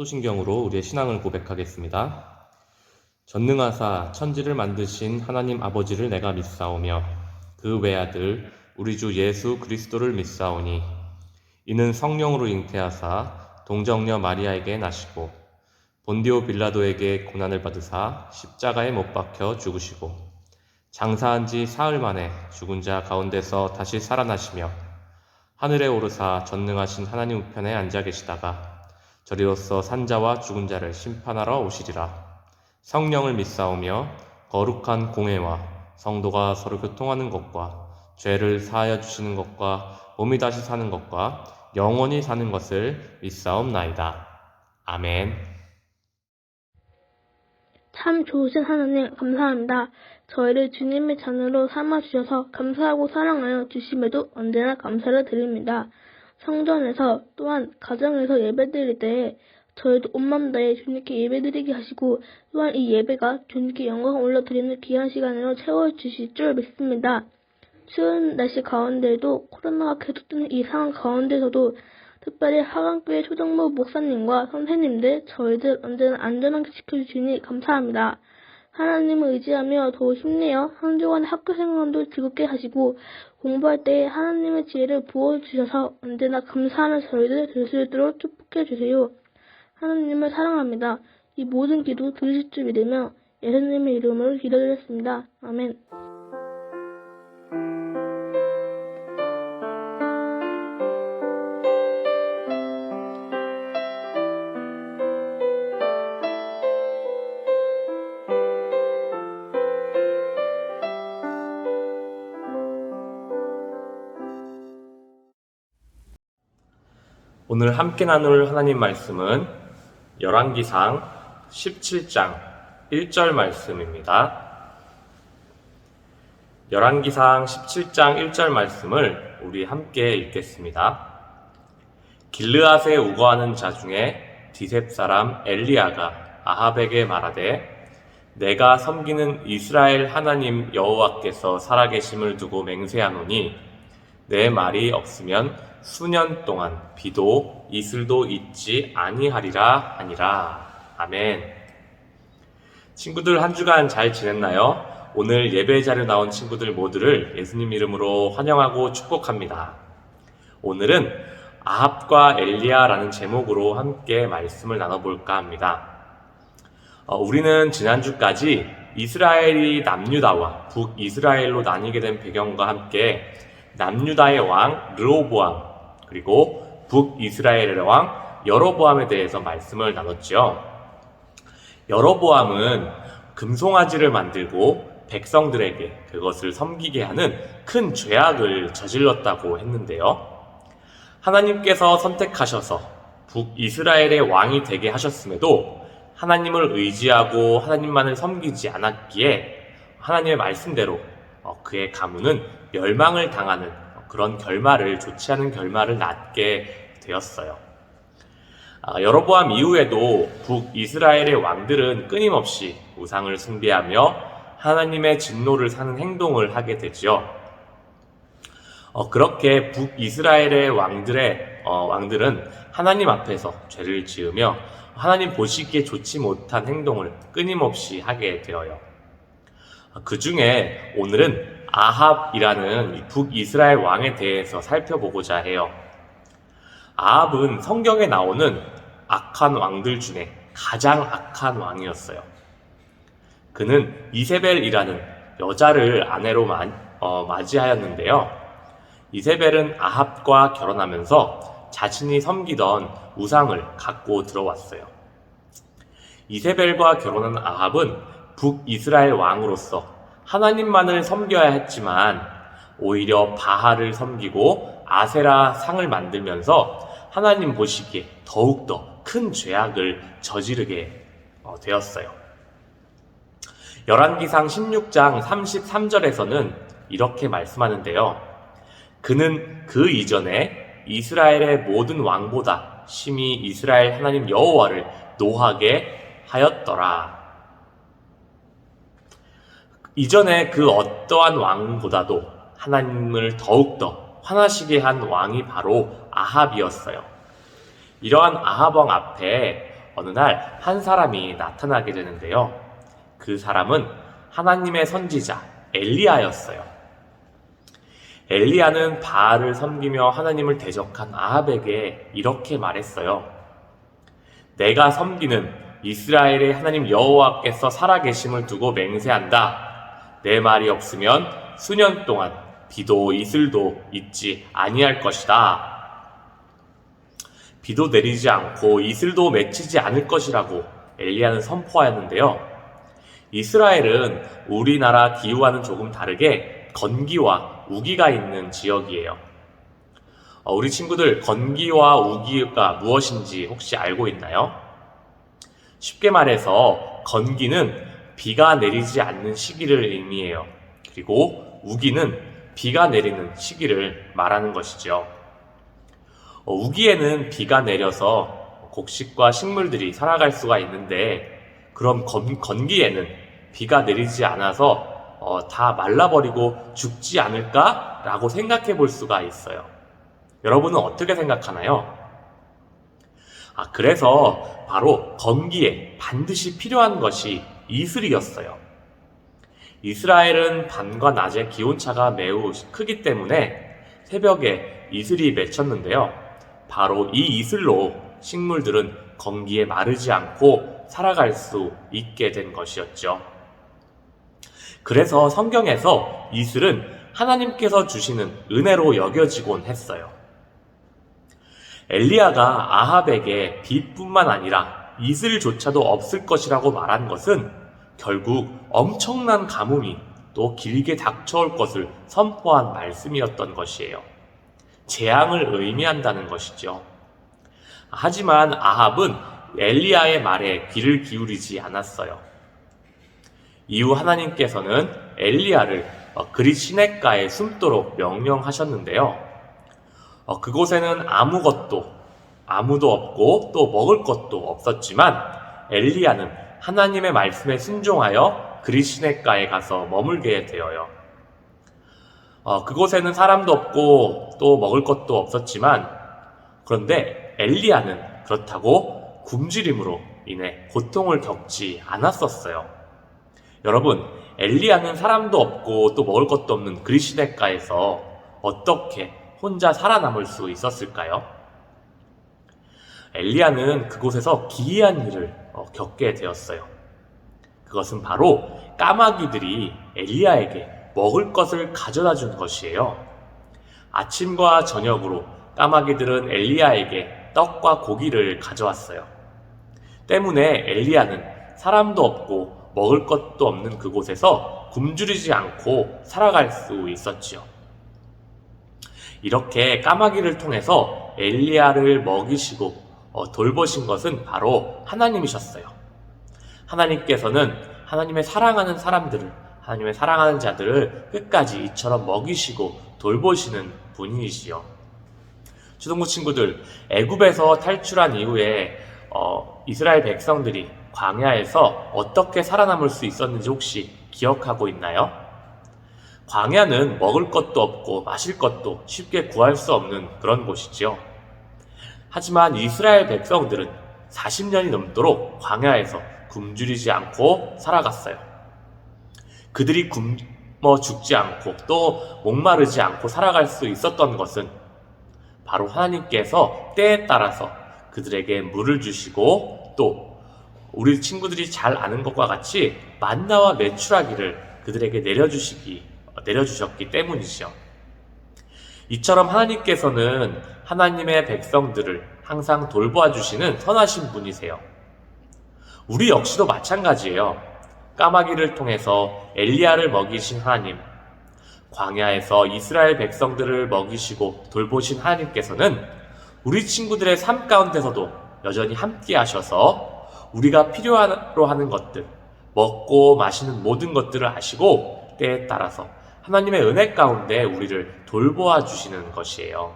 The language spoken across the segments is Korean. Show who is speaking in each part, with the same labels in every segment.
Speaker 1: 사도신경으로 우리의 신앙을 고백하겠습니다. 전능하사 천지를 만드신 하나님 아버지를 내가 믿사오며 그 외아들 우리 주 예수 그리스도를 믿사오니 이는 성령으로 잉태하사 동정녀 마리아에게 나시고 본디오 빌라도에게 고난을 받으사 십자가에 못 박혀 죽으시고 장사한 지 사흘 만에 죽은 자 가운데서 다시 살아나시며 하늘에 오르사 전능하신 하나님 우편에 앉아 계시다가 저리로서 산자와 죽은 자를 심판하러 오시리라. 성령을 믿사오며 거룩한 공회와 성도가 서로 교통하는 것과 죄를 사하여 주시는 것과 몸이 다시 사는 것과 영원히 사는 것을 믿사옵나이다. 아멘.
Speaker 2: 참 좋으신 하나님 감사합니다. 저희를 주님의 자녀로 삼아주셔서 감사하고 사랑하여 주심에도 언제나 감사를 드립니다. 성전에서 또한 가정에서 예배드릴 때에 저희도 온마음 다해 주님께 예배드리게 하시고 또한 이 예배가 주님께 영광을 올려드리는 귀한 시간으로 채워주실 줄 믿습니다. 추운 날씨 가운데에도 코로나가 계속되는 이 상황 가운데서도 특별히 하강교회 초정부 목사님과 선생님들 저희들 언제나 안전하게 지켜주시니 감사합니다. 하나님을 의지하며 더욱 힘내어 한 주간의 학교 생활도 즐겁게 하시고 공부할 때 하나님의 지혜를 부어주셔서 언제나 감사하는 저희들 될 수 있도록 축복해 주세요. 하나님을 사랑합니다. 이 모든 기도 들으실 줄 믿으며 예수님의 이름으로 기도드렸습니다. 아멘.
Speaker 1: 오늘 함께 나눌 하나님 말씀은 열왕기상 17장 1절 말씀입니다. 열왕기상 17장 1절 말씀을 우리 함께 읽겠습니다. 길르앗에 우거하는 자 중에 디셉 사람 엘리야가 아합에게 말하되 내가 섬기는 이스라엘 하나님 여호와께서 살아계심을 두고 맹세하노니 내 말이 없으면 수년 동안 비도 이슬도 있지 아니하리라 하니라. 아멘. 친구들 한 주간 잘 지냈나요? 오늘 예배 자리에 나온 친구들 모두를 예수님 이름으로 환영하고 축복합니다. 오늘은 아합과 엘리야라는 제목으로 함께 말씀을 나눠볼까 합니다. 우리는 지난주까지 이스라엘이 남유다와 북이스라엘로 나뉘게 된 배경과 함께 남유다의 왕 르호보암 그리고 북이스라엘의 왕 여로보암에 대해서 말씀을 나눴죠. 여로보암은 금송아지를 만들고 백성들에게 그것을 섬기게 하는 큰 죄악을 저질렀다고 했는데요. 하나님께서 선택하셔서 북이스라엘의 왕이 되게 하셨음에도 하나님을 의지하고 하나님만을 섬기지 않았기에 하나님의 말씀대로 그의 가문은 멸망을 당하는 그런 결말을, 좋지 않은 결말을 낳게 되었어요. 여로보암 이후에도 북이스라엘의 왕들은 끊임없이 우상을 숭배하며 하나님의 진노를 사는 행동을 하게 되지요. 그렇게 북이스라엘의 왕들은 하나님 앞에서 죄를 지으며 하나님 보시기에 좋지 못한 행동을 끊임없이 하게 되어요. 그 중에 오늘은 아합이라는 북이스라엘 왕에 대해서 살펴보고자 해요. 아합은 성경에 나오는 악한 왕들 중에 가장 악한 왕이었어요. 그는 이세벨이라는 여자를 아내로 맞이하였는데요. 이세벨은 아합과 결혼하면서 자신이 섬기던 우상을 갖고 들어왔어요. 이세벨과 결혼한 아합은 북이스라엘 왕으로서 하나님만을 섬겨야 했지만 오히려 바알을 섬기고 아세라 상을 만들면서 하나님 보시기에 더욱더 큰 죄악을 저지르게 되었어요. 열왕기상 16장 33절에서는 이렇게 말씀하는데요. 그는 그 이전에 이스라엘의 모든 왕보다 심히 이스라엘 하나님 여호와를 노하게 하였더라. 이전에 그 어떠한 왕보다도 하나님을 더욱더 화나시게 한 왕이 바로 아합이었어요. 이러한 아합 왕 앞에 어느 날 한 사람이 나타나게 되는데요. 그 사람은 하나님의 선지자 엘리야였어요. 엘리야는 바알을 섬기며 하나님을 대적한 아합에게 이렇게 말했어요. 내가 섬기는 이스라엘의 하나님 여호와께서 살아계심을 두고 맹세한다. 내 말이 없으면 수년 동안 비도 이슬도 있지 아니할 것이다. 비도 내리지 않고 이슬도 맺히지 않을 것이라고 엘리야는 선포하였는데요. 이스라엘은 우리나라 기후와는 조금 다르게 건기와 우기가 있는 지역이에요. 우리 친구들 건기와 우기가 무엇인지 혹시 알고 있나요? 쉽게 말해서 건기는 비가 내리지 않는 시기를 의미해요. 그리고 우기는 비가 내리는 시기를 말하는 것이죠. 우기에는 비가 내려서 곡식과 식물들이 살아갈 수가 있는데 그럼 건기에는 비가 내리지 않아서 다 말라버리고 죽지 않을까라고 생각해 볼 수가 있어요. 여러분은 어떻게 생각하나요? 그래서 바로 건기에 반드시 필요한 것이 이슬이었어요. 이스라엘은 밤과 낮의 기온차가 매우 크기 때문에 새벽에 이슬이 맺혔는데요. 바로 이 이슬로 식물들은 건기에 마르지 않고 살아갈 수 있게 된 것이었죠. 그래서 성경에서 이슬은 하나님께서 주시는 은혜로 여겨지곤 했어요. 엘리야가 아합에게 비뿐만 아니라 이슬조차도 없을 것이라고 말한 것은 결국 엄청난 가뭄이 또 길게 닥쳐올 것을 선포한 말씀이었던 것이에요. 재앙을 의미한다는 것이죠. 하지만 아합은 엘리야의 말에 귀를 기울이지 않았어요. 이후 하나님께서는 엘리야를 그릿 시냇가에 숨도록 명령하셨는데요. 그곳에는 아무도 없고 또 먹을 것도 없었지만 엘리야는 하나님의 말씀에 순종하여 그릿 시냇가에 가서 머물게 되어요. 그곳에는 사람도 없고 또 먹을 것도 없었지만 그런데 엘리야는 그렇다고 굶주림으로 인해 고통을 겪지 않았었어요. 여러분, 엘리야는 사람도 없고 또 먹을 것도 없는 그릿 시냇가에서 어떻게 혼자 살아남을 수 있었을까요? 엘리야는 그곳에서 기이한 일을 겪게 되었어요. 그것은 바로 까마귀들이 엘리야에게 먹을 것을 가져다 준 것이에요. 아침과 저녁으로 까마귀들은 엘리야에게 떡과 고기를 가져왔어요. 때문에 엘리야는 사람도 없고 먹을 것도 없는 그곳에서 굶주리지 않고 살아갈 수 있었지요. 이렇게 까마귀를 통해서 엘리야를 먹이시고 돌보신 것은 바로 하나님이셨어요. 하나님께서는 하나님의 사랑하는 사람들을, 하나님의 사랑하는 자들을 끝까지 이처럼 먹이시고 돌보시는 분이시요. 초등부 친구들, 애굽에서 탈출한 이후에 이스라엘 백성들이 광야에서 어떻게 살아남을 수 있었는지 혹시 기억하고 있나요? 광야는 먹을 것도 없고 마실 것도 쉽게 구할 수 없는 그런 곳이지요. 하지만 이스라엘 백성들은 40년이 넘도록 광야에서 굶주리지 않고 살아갔어요. 그들이 굶어 죽지 않고 또 목마르지 않고 살아갈 수 있었던 것은 바로 하나님께서 때에 따라서 그들에게 물을 주시고 또 우리 친구들이 잘 아는 것과 같이 만나와 메추라기를 그들에게 내려주셨기 때문이죠. 이처럼 하나님께서는 하나님의 백성들을 항상 돌보아 주시는 선하신 분이세요. 우리 역시도 마찬가지예요. 까마귀를 통해서 엘리야를 먹이신 하나님, 광야에서 이스라엘 백성들을 먹이시고 돌보신 하나님께서는 우리 친구들의 삶 가운데서도 여전히 함께 하셔서 우리가 필요로 하는 것들, 먹고 마시는 모든 것들을 아시고 때에 따라서 하나님의 은혜 가운데 우리를 돌보아 주시는 것이에요.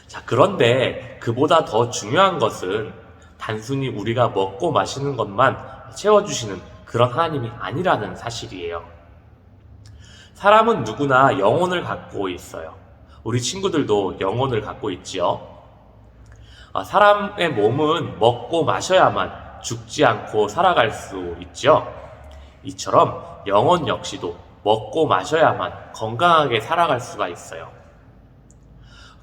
Speaker 1: 자, 그런데 그보다 더 중요한 것은 단순히 우리가 먹고 마시는 것만 채워주시는 그런 하나님이 아니라는 사실이에요. 사람은 누구나 영혼을 갖고 있어요. 우리 친구들도 영혼을 갖고 있지요. 사람의 몸은 먹고 마셔야만 죽지 않고 살아갈 수 있죠. 이처럼 영혼 역시도 먹고 마셔야만 건강하게 살아갈 수가 있어요.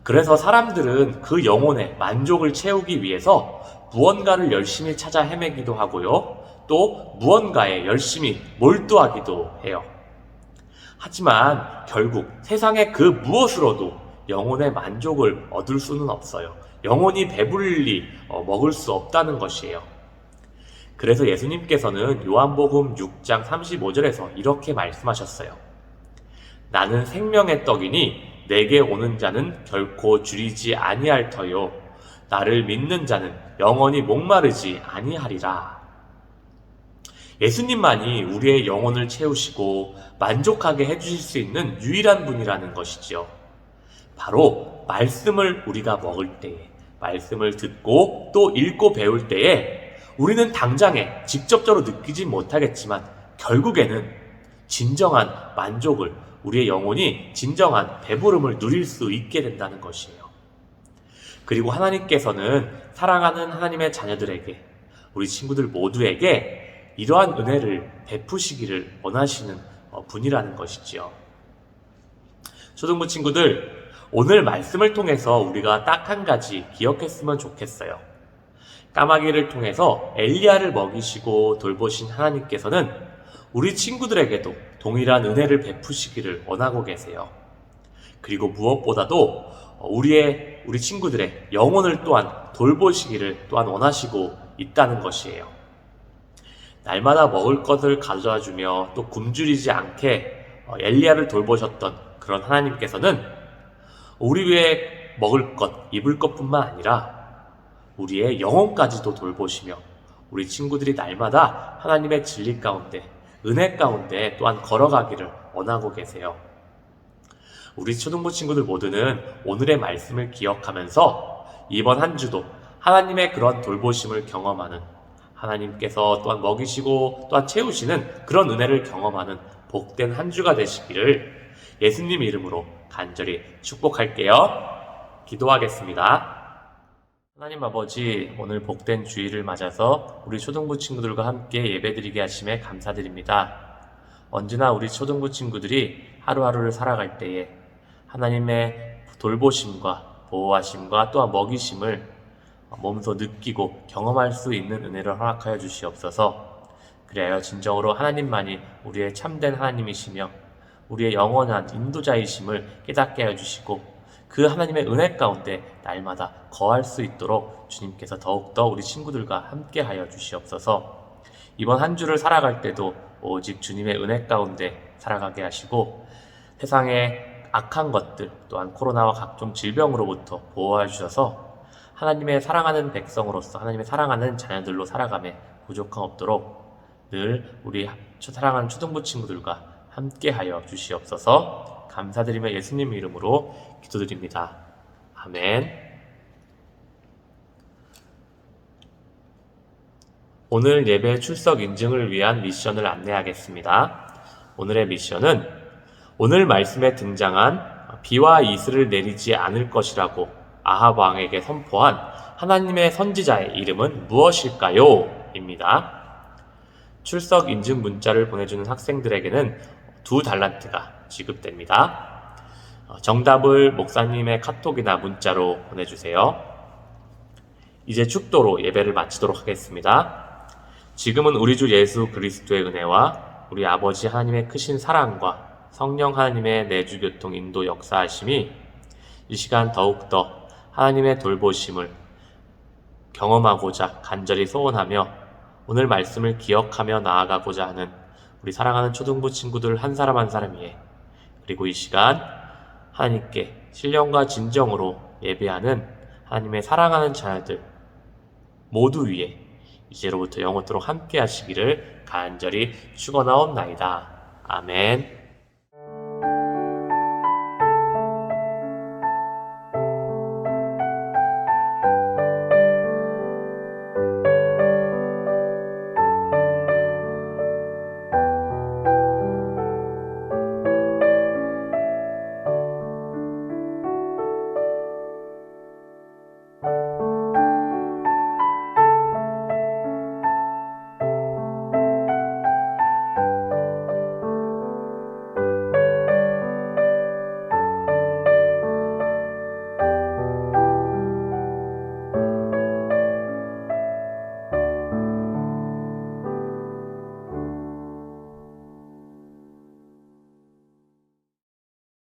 Speaker 1: 그래서 사람들은 그 영혼의 만족을 채우기 위해서 무언가를 열심히 찾아 헤매기도 하고요. 또 무언가에 열심히 몰두하기도 해요. 하지만 결국 세상의 그 무엇으로도 영혼의 만족을 얻을 수는 없어요. 영혼이 배불리 먹을 수 없다는 것이에요. 그래서 예수님께서는 요한복음 6장 35절에서 이렇게 말씀하셨어요. 나는 생명의 떡이니 내게 오는 자는 결코 줄이지 아니할 터요. 나를 믿는 자는 영원히 목마르지 아니하리라. 예수님만이 우리의 영혼을 채우시고 만족하게 해주실 수 있는 유일한 분이라는 것이지요. 바로 말씀을 우리가 먹을 때에, 말씀을 듣고 또 읽고 배울 때에 우리는 당장에 직접적으로 느끼지 못하겠지만 결국에는 진정한 만족을, 우리의 영혼이 진정한 배부름을 누릴 수 있게 된다는 것이에요. 그리고 하나님께서는 사랑하는 하나님의 자녀들에게, 우리 친구들 모두에게 이러한 은혜를 베푸시기를 원하시는 분이라는 것이지요. 초등부 친구들, 오늘 말씀을 통해서 우리가 딱 한 가지 기억했으면 좋겠어요. 까마귀를 통해서 엘리야를 먹이시고 돌보신 하나님께서는 우리 친구들에게도 동일한 은혜를 베푸시기를 원하고 계세요. 그리고 무엇보다도 우리 친구들의 영혼을 또한 돌보시기를 또한 원하시고 있다는 것이에요. 날마다 먹을 것을 가져다 주며 또 굶주리지 않게 엘리야를 돌보셨던 그런 하나님께서는 우리 위에 먹을 것, 입을 것뿐만 아니라 우리의 영혼까지도 돌보시며 우리 친구들이 날마다 하나님의 진리 가운데, 은혜 가운데 또한 걸어가기를 원하고 계세요. 우리 초등부 친구들 모두는 오늘의 말씀을 기억하면서 이번 한 주도 하나님의 그런 돌보심을 경험하는, 하나님께서 또한 먹이시고 또한 채우시는 그런 은혜를 경험하는 복된 한 주가 되시기를 예수님 이름으로 간절히 축복할게요. 기도하겠습니다. 하나님 아버지, 오늘 복된 주일을 맞아서 우리 초등부 친구들과 함께 예배드리게 하심에 감사드립니다. 언제나 우리 초등부 친구들이 하루하루를 살아갈 때에 하나님의 돌보심과 보호하심과 또한 먹이심을 몸소 느끼고 경험할 수 있는 은혜를 허락하여 주시옵소서. 그리하여 진정으로 하나님만이 우리의 참된 하나님이시며 우리의 영원한 인도자이심을 깨닫게 하여 주시고 그 하나님의 은혜 가운데 날마다 거할 수 있도록 주님께서 더욱더 우리 친구들과 함께 하여 주시옵소서. 이번 한 주를 살아갈 때도 오직 주님의 은혜 가운데 살아가게 하시고 세상의 악한 것들 또한 코로나와 각종 질병으로부터 보호하여 주셔서 하나님의 사랑하는 백성으로서 하나님의 사랑하는 자녀들로 살아가며 부족함 없도록 늘 우리 사랑하는 초등부 친구들과 함께하여 주시옵소서. 감사드리며 예수님 이름으로 기도드립니다. 아멘. 오늘 예배 출석 인증을 위한 미션을 안내하겠습니다. 오늘의 미션은 오늘 말씀에 등장한 비와 이슬을 내리지 않을 것이라고 아합 왕에게 선포한 하나님의 선지자의 이름은 무엇일까요? 입니다. 출석 인증 문자를 보내주는 학생들에게는 2달란트가 지급됩니다. 정답을 목사님의 카톡이나 문자로 보내주세요. 이제 축도로 예배를 마치도록 하겠습니다. 지금은 우리 주 예수 그리스도의 은혜와 우리 아버지 하나님의 크신 사랑과 성령 하나님의 내주교통 인도 역사하심이 이 시간 더욱더 하나님의 돌보심을 경험하고자 간절히 소원하며 오늘 말씀을 기억하며 나아가고자 하는 우리 사랑하는 초등부 친구들 한 사람 한 사람 위에, 그리고 이 시간 하나님께 신령과 진정으로 예배하는 하나님의 사랑하는 자녀들 모두 위에 이제로부터 영원토록 함께 하시기를 간절히 축원하옵나이다. 아멘.